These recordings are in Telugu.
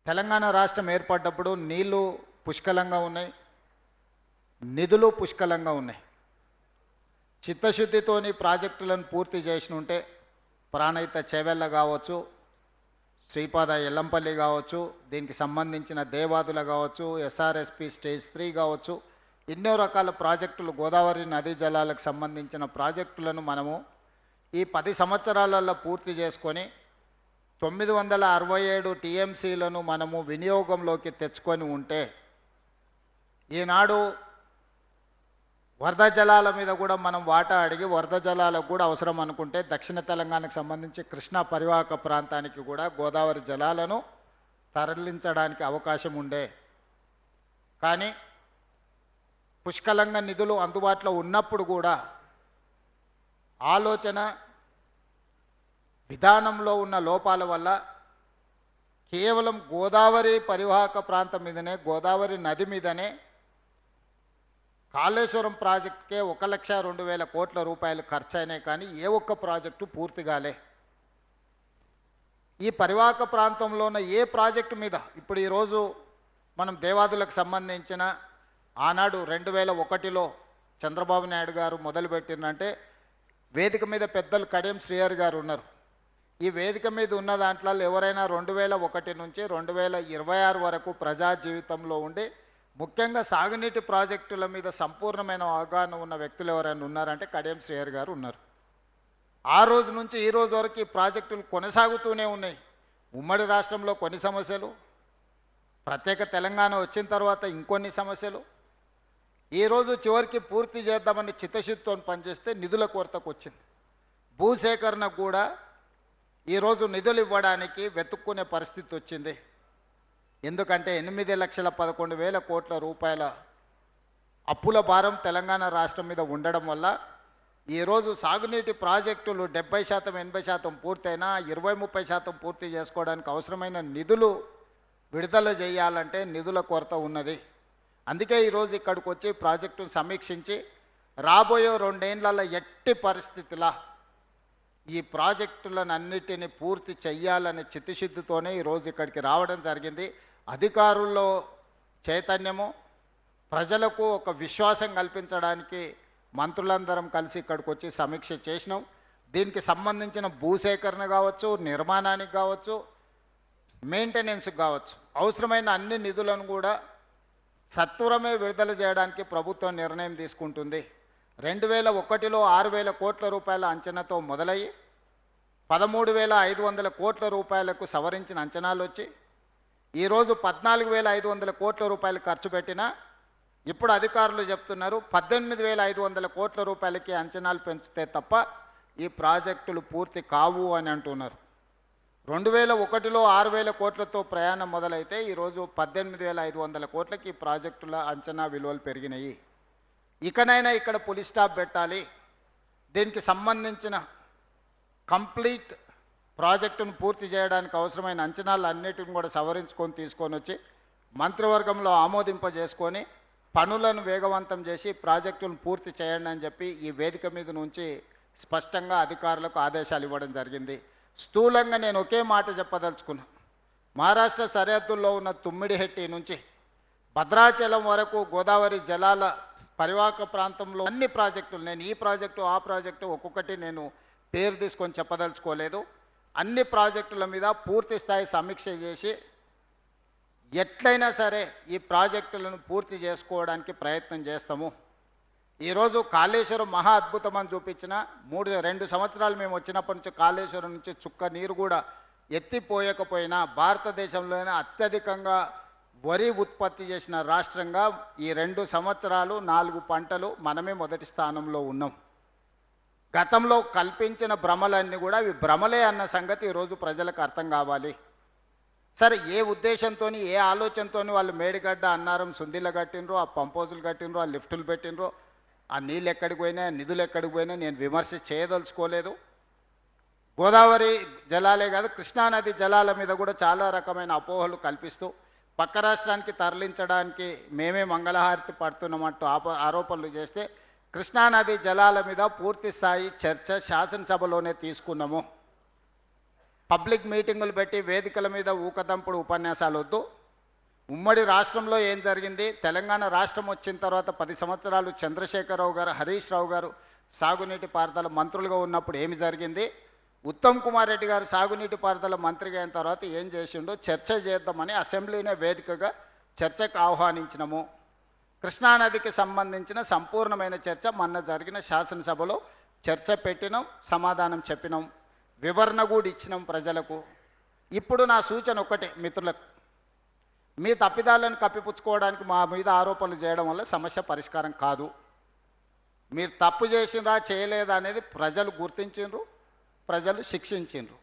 తెలంగాణ రాష్ట్రం ఏర్పడ్డప్పుడు నీళ్లు పుష్కలంగా ఉన్నాయి, నిధులు పుష్కలంగా ఉన్నాయి. చిత్తశుద్ధితోని ప్రాజెక్టులను పూర్తి చేసినుంటే ప్రాణహిత చేవెళ్ళ కావచ్చు, శ్రీపాద ఎల్లంపల్లి కావచ్చు, దీనికి సంబంధించిన దేవాదుల కావచ్చు, ఎస్ఆర్ఎస్పి స్టేజ్ 3 కావచ్చు, ఎన్నో రకాల ప్రాజెక్టులు గోదావరి నదీ జలాలకు సంబంధించిన ప్రాజెక్టులను మనము ఈ 10 సంవత్సరాలలో పూర్తి చేసుకొని 967 టీఎంసీలను మనము వినియోగంలోకి తెచ్చుకొని ఉంటే ఈనాడు వరద జలాల మీద కూడా మనం వాటా అడిగి వరద జలాలకు కూడా అవసరం అనుకుంటే దక్షిణ తెలంగాణకు సంబంధించి కృష్ణా పరివాహక ప్రాంతానికి కూడా గోదావరి జలాలను తరలించడానికి అవకాశం ఉండే. కానీ పుష్కలంగా నిధులు అందుబాటులో ఉన్నప్పుడు కూడా ఆలోచన విధానంలో ఉన్న లోపాల వల్ల కేవలం గోదావరి పరివాహక ప్రాంతం మీదనే, గోదావరి నది మీదనే కాళేశ్వరం ప్రాజెక్టుకే 1,02,000 కోట్ల రూపాయలు ఖర్చు అయినాయి. కానీ ఏ ఒక్క ప్రాజెక్టు పూర్తి కాలే. ఈ పరివాహక ప్రాంతంలో ఉన్న ఏ ప్రాజెక్టు మీద ఇప్పుడు ఈరోజు మనం దేవాదులకు సంబంధించిన ఆనాడు 2001లో చంద్రబాబు నాయుడు గారు మొదలుపెట్టిందంటే వేదిక మీద పెద్దలు కడియం శ్రీహరి గారు ఉన్నారు. ఈ వేదిక మీద ఉన్న దాంట్లో ఎవరైనా 2001 నుంచి 2026 వరకు ప్రజా జీవితంలో ఉండి ముఖ్యంగా సాగునీటి ప్రాజెక్టుల మీద సంపూర్ణమైన అవగాహన ఉన్న వ్యక్తులు ఎవరైనా ఉన్నారంటే కడియం శ్రీహరి గారు ఉన్నారు. ఆ రోజు నుంచి ఈ రోజు వరకు ఈ ప్రాజెక్టులు కొనసాగుతూనే ఉన్నాయి. ఉమ్మడి రాష్ట్రంలో కొన్ని సమస్యలు, ప్రత్యేక తెలంగాణ వచ్చిన తర్వాత ఇంకొన్ని సమస్యలు, ఈరోజు చివరికి పూర్తి చేద్దామని చిత్తశుద్ధితో పనిచేస్తే నిధుల కొరతకు వచ్చింది. భూసేకరణ కూడా ఈరోజు నిధులు ఇవ్వడానికి వెతుక్కునే పరిస్థితి వచ్చింది. ఎందుకంటే 8,11,000 కోట్ల రూపాయల అప్పుల భారం తెలంగాణ రాష్ట్రం మీద ఉండడం వల్ల ఈరోజు సాగునీటి ప్రాజెక్టులు 70%, 80% పూర్తయినా 20-30% పూర్తి చేసుకోవడానికి అవసరమైన నిధులు విడుదల చేయాలంటే నిధుల కొరత ఉన్నది. అందుకే ఈరోజు ఇక్కడికి వచ్చి ప్రాజెక్టును సమీక్షించి రాబోయే 2 ఏళ్లలో ఎట్టి పరిస్థితుల ఈ ప్రాజెక్టులను అన్నిటినీ పూర్తి చెయ్యాలనే చిత్తశుద్ధితోనే ఈరోజు ఇక్కడికి రావడం జరిగింది. అధికారుల్లో చైతన్యము, ప్రజలకు ఒక విశ్వాసం కల్పించడానికి మంత్రులందరం కలిసి ఇక్కడికి వచ్చి సమీక్ష చేసినాం. దీనికి సంబంధించిన భూసేకరణ కావచ్చు, నిర్మాణానికి కావచ్చు, మెయింటెనెన్స్కి కావచ్చు, అవసరమైన అన్ని నిధులను కూడా సత్వరమే విడుదల చేయడానికి ప్రభుత్వం నిర్ణయం తీసుకుంటుంది. 2001లో 6,000 కోట్ల రూపాయల అంచనాతో మొదలయ్యి 13,500 కోట్ల రూపాయలకు సవరించిన అంచనాలు వచ్చి ఈరోజు 14,500 కోట్ల రూపాయలు ఖర్చు పెట్టినా ఇప్పుడు అధికారులు చెప్తున్నారు 18,500 కోట్ల రూపాయలకి అంచనాలు పెంచితే తప్ప ఈ ప్రాజెక్టులు పూర్తి కావు అని అంటున్నారు. 2001లో 6,000 కోట్లతో ప్రయాణం మొదలైతే ఈరోజు 18,500 కోట్లకి ఈ ప్రాజెక్టుల అంచనా విలువలు పెరిగినాయి. ఇకనైనా ఇక్కడ పులి స్టాప్ పెట్టాలి. దీనికి సంబంధించిన కంప్లీట్ ప్రాజెక్టును పూర్తి చేయడానికి అవసరమైన అంచనాలు అన్నిటిని కూడా సవరించుకొని తీసుకొని వచ్చి మంత్రివర్గంలో ఆమోదింపజేసుకొని పనులను వేగవంతం చేసి ప్రాజెక్టును పూర్తి చేయండి అని చెప్పి ఈ వేదిక మీద నుంచి స్పష్టంగా అధికారులకు ఆదేశాలు ఇవ్వడం జరిగింది. స్థూలంగా నేను ఒకే మాట చెప్పదలుచుకున్నా. మహారాష్ట్ర సరిహద్దుల్లో ఉన్న తుమ్మిడిహెట్టి నుంచి భద్రాచలం వరకు గోదావరి జలాల పరివాహక ప్రాంతంలో అన్ని ప్రాజెక్టులు, నేను ఈ ప్రాజెక్టు ఆ ప్రాజెక్టు ఒక్కొక్కటి నేను పేరు తీసుకొని చెప్పదలుచుకోలేదు, అన్ని ప్రాజెక్టుల మీద పూర్తి స్థాయి సమీక్ష చేసి ఎట్లయినా సరే ఈ ప్రాజెక్టులను పూర్తి చేసుకోవడానికి ప్రయత్నం చేస్తాము. ఈరోజు కాళేశ్వరం మహా అద్భుతం అని చూపించిన 2 సంవత్సరాలు మేము వచ్చినప్పటి నుంచి కాళేశ్వరం నుంచి చుక్క నీరు కూడా ఎత్తిపోయకపోయినా భారతదేశంలోనే అత్యధికంగా వరి ఉత్పత్తి చేసిన రాష్ట్రంగా ఈ 2 సంవత్సరాలు 4 పంటలు మనమే మొదటి స్థానంలో ఉన్నాం. గతంలో కల్పించిన భ్రమలన్నీ కూడా అవి భ్రమలే అన్న సంగతి ఈరోజు ప్రజలకు అర్థం కావాలి. సరే, ఏ ఉద్దేశంతో ఏ ఆలోచనతో వాళ్ళు మేడిగడ్డ అన్నారం సుందిల కట్టినరో, ఆ పంపోజులు కట్టినరో, ఆ లిఫ్టులు పెట్టినరో, ఆ నీళ్ళు ఎక్కడికి పోయినా, నిధులు ఎక్కడికి పోయినా నేను విమర్శ చేయదలుచుకోలేదు. గోదావరి జలాలే కాదు కృష్ణానది జలాల మీద కూడా చాలా రకమైన అపోహలు కల్పిస్తూ పక్క రాష్ట్రానికి తరలించడానికి మేమే మంగళహారతి పడుతున్నట్టు ఆరోపణలు చేస్తే కృష్ణానది జలాల మీద పూర్తి స్థాయి చర్చ శాసనసభలోనే తీసుకున్నాము. పబ్లిక్ మీటింగులు పెట్టి వేదికల మీద ఊకదంపుడు ఉపన్యాసాలు వద్దు. ఉమ్మడి రాష్ట్రంలో ఏం జరిగింది, తెలంగాణ రాష్ట్రం వచ్చిన తర్వాత 10 సంవత్సరాలు చంద్రశేఖరరావు గారు, హరీష్ రావు గారు సాగునీటి పారుదల మంత్రులుగా ఉన్నప్పుడు ఏమి జరిగింది, ఉత్తమ్ కుమార్ రెడ్డి గారు సాగునీటి పారుదల మంత్రిగా అయిన తర్వాత ఏం చేసిండో చర్చ చేద్దామని అసెంబ్లీనే వేదికగా చర్చకు ఆహ్వానించినము. కృష్ణానదికి సంబంధించిన సంపూర్ణమైన చర్చ మొన్న జరిగిన శాసనసభలో చర్చ పెట్టినాం, సమాధానం చెప్పినాం, వివరణ కూడా ఇచ్చినాం ప్రజలకు. ఇప్పుడు నా సూచన ఒక్కటే మిత్రులకు, మీ తప్పిదాలను కప్పిపుచ్చుకోవడానికి మా మీద ఆరోపణలు చేయడం వల్ల సమస్య పరిష్కారం కాదు. మీరు తప్పు చేసిండ్రా చేయలేదా అనేది ప్రజలు గుర్తించిండ్రు, ప్రజలు శిక్షించిండ్రు.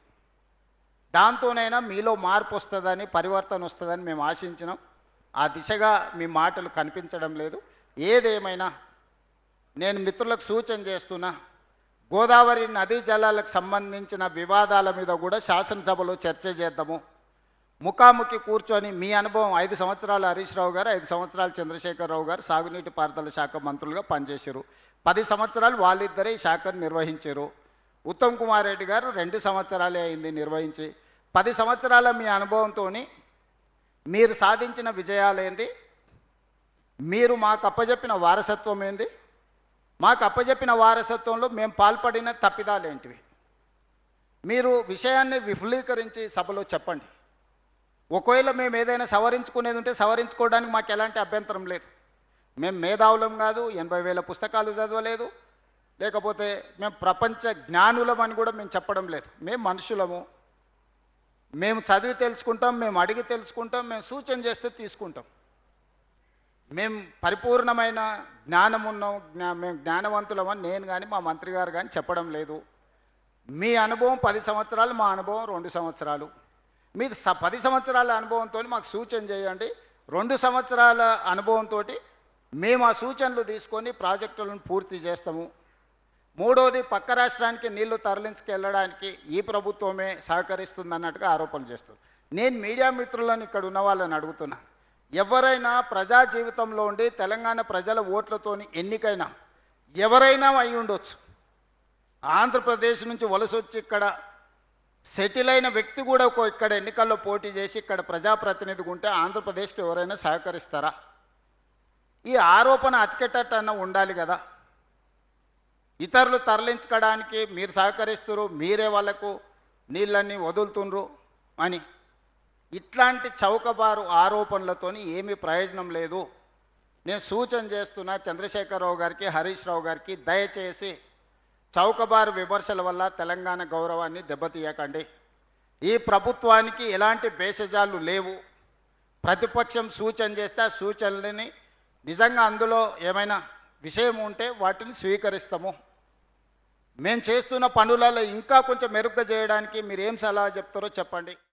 దాంతోనైనా మీలో మార్పు వస్తుందని, పరివర్తన వస్తుందని మేము ఆశించినాం. ఆ దిశగా మీ మాటలు కనిపించడం లేదు. ఏదేమైనా నేను మిత్రులకు సూచన చేస్తున్నా, గోదావరి నదీ జలాలకు సంబంధించిన వివాదాల మీద కూడా శాసనసభలో చర్చ చేద్దాము. ముఖాముఖి కూర్చొని మీ అనుభవం 5 సంవత్సరాలు హరీష్ రావు గారు, 5 సంవత్సరాలు చంద్రశేఖరరావు గారు సాగునీటి పారుదల శాఖ మంత్రులుగా పనిచేశారు. 10 సంవత్సరాలు వాళ్ళిద్దరే ఈ శాఖను నిర్వహించారు. ఉత్తమ్ కుమార్ రెడ్డి గారు 2 సంవత్సరాలే అయింది నిర్వహించి. 10 సంవత్సరాల మీ అనుభవంతో మీరు సాధించిన విజయాలేంది, మీరు మాకు అప్పజెప్పిన వారసత్వం ఏంది, మాకు అప్పజెప్పిన వారసత్వంలో మేము పాల్పడిన తప్పిదాలు ఏంటివి, మీరు విషయాన్ని విఫులీకరించి సభలో చెప్పండి. ఒకవేళ మేము ఏదైనా సవరించుకునేది ఉంటే సవరించుకోవడానికి మాకు ఎలాంటి అభ్యంతరం లేదు. మేము మేధావులం కాదు, 80,000 పుస్తకాలు చదవలేదు, లేకపోతే మేము ప్రపంచ జ్ఞానులం అని కూడా మేము చెప్పడం లేదు. మేము మనుషులము, మేము చదివి తెలుసుకుంటాం, మేము అడిగి తెలుసుకుంటాం, మేము సూచన చేస్తే తీసుకుంటాం. మేము పరిపూర్ణమైన జ్ఞానం ఉన్నాం, మేము జ్ఞానవంతులమని నేను కానీ మా మంత్రి గారు కానీ చెప్పడం లేదు. మీ అనుభవం 10 సంవత్సరాలు, మా అనుభవం 2 సంవత్సరాలు. మీరు 10 సంవత్సరాల అనుభవంతో మాకు సూచన చేయండి. 2 సంవత్సరాల అనుభవంతో మేము ఆ సూచనలు తీసుకొని ప్రాజెక్టులను పూర్తి చేస్తాము. మూడోది, పక్క రాష్ట్రానికి నీళ్లు తరలించుకెళ్ళడానికి ఈ ప్రభుత్వమే సహకరిస్తుందన్నట్టుగా ఆరోపణలు చేస్తుంది. నేను మీడియా మిత్రులను ఇక్కడ ఉన్న వాళ్ళని అడుగుతున్నా, ఎవరైనా ప్రజా జీవితంలో ఉండి తెలంగాణ ప్రజల ఓట్లతోని ఎన్నికైనా ఎవరైనా అయి ఉండొచ్చు. ఆంధ్రప్రదేశ్ నుంచి వలస వచ్చి ఇక్కడ సెటిల్ అయిన వ్యక్తి కూడా ఇక్కడ ఎన్నికల్లో పోటీ చేసి ఇక్కడ ప్రజాప్రతినిధిగా ఉంటే ఆంధ్రప్రదేశ్కి ఎవరైనా సహకరిస్తారా? ఈ ఆరోపణ అతికెట్టన్న ఉండాలి కదా. ఇతరులు తరలించుకోవడానికి మీరు సహకరిస్తున్నారు, మీరే వాళ్లకు నీళ్ళన్నీ వదులుతుండ్రు అని ఇట్లాంటి చౌకబారు ఆరోపణలతోని ఏమీ ప్రయోజనం లేదు. నేను సూచన చేస్తున్నా చంద్రశేఖరరావు గారికి, హరీష్ రావు గారికి, దయచేసి చౌకబారు విమర్శల వల్ల తెలంగాణ గౌరవాన్ని దెబ్బతీయకండి. ఈ ప్రభుత్వానికి ఎలాంటి భేషజాలు లేవు. ప్రతిపక్షం సూచన చేస్తే ఆ సూచనలని నిజంగా అందులో ఏమైనా విషయం ఉంటే వాటిని స్వీకరిస్తాము. మేము చేస్తున్న పనులలో ఇంకా కొంచెం మెరుగ్గా చేయడానికి మీరు ఏం సలహా చెప్తారో చెప్పండి.